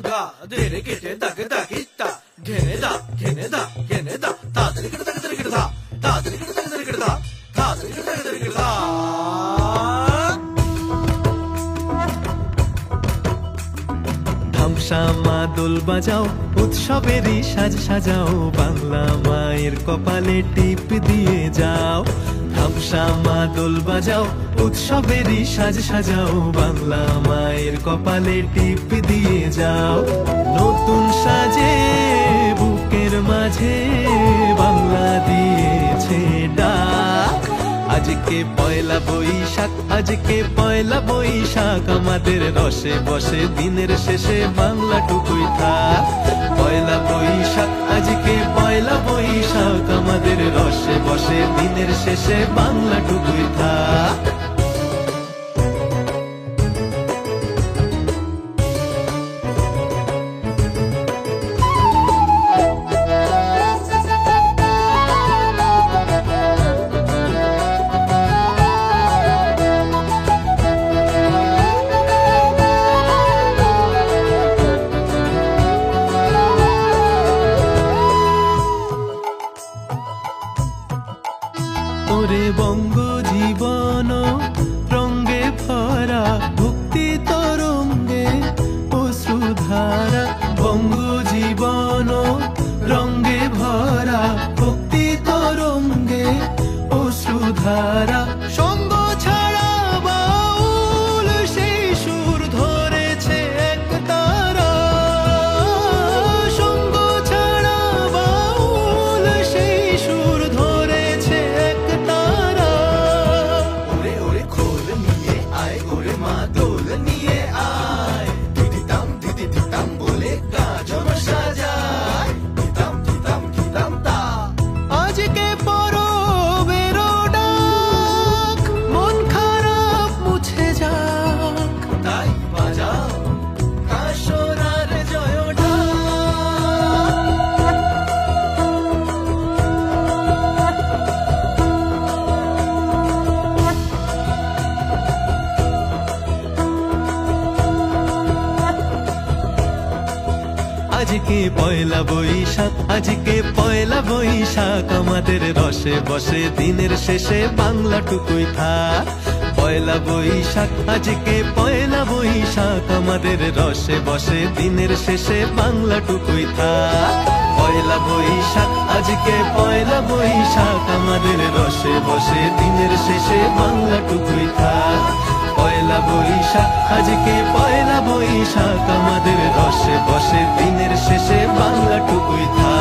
ga dere kete dak dak itta ghene da ta dere kete dak dere kete da ta dere kete dak dere kete da ta dere kete dak dere kete da ধামসা মাদল বাজাও উৎসবেরই সাজ সাজাও বাংলা মায়ের কপালে টিপ দিয়ে যাও ধামসা মাদল বাজাও উৎসবেরই সাজ সাজাও বাংলা মায়ের কপালে টিপ দিয়ে যাও নতুন সাজে বুকের মাঝে বাংলা দিয়েছে ডাক আজকে পয়লা বৈশাখ আজকে পয়লা বৈশাখ আমাদের রসে বসে দিনের শেষে বাংলাটুকুই থাক পয়লা বৈশাখ আজকে পয়লা বৈশাখ আমাদের রসে বসে দিনের শেষে বাংলাটুকুই থাক ওরে বঙ্গ জীবন রঙ্গে ভরা ভক্তি তরঙ্গে অশ্রুধারা বঙ্গ জীবন রঙ্গে ভরা ভক্তি তরঙ্গে অশ্রুধারা সঙ্গ ছাড়া বাউল সেই সুর ধরেছে এক তারা সঙ্গ ছাড়া বাউল সেই সুর ধরেছে এক তারা ওরে ওরে খোল নিয়ে আয় ওরে মা দোল নিয়ে আয় দিদিতাম বলে গাজন সাজায় দিতাম তা আজকে পরবের ডাক মন খারাপ মুছে যাক তাই বাজাও কাশরার জয় ঢাক আজকে পয়লা বৈশাখ আজকে পয়লা বৈশাখ আমাদের রসে বসে দিনের শেষে বাংলাটুকুই থাক পয়লা বৈশাখ আজকে পয়লা বৈশাখ আমাদের রসে বসে দিনের শেষে বাংলাটুকুই থাক পয়লা বৈশাখ আজকে পয়লা বৈশাখ আমাদের রসে বসে দিনের শেষে বাংলাটুকুই থাক পয়লা বৈশাখ আজকে পয়লা বৈশাখ আমাদের রসে বসে দিনের শেষে বাংলাটুকুই থাক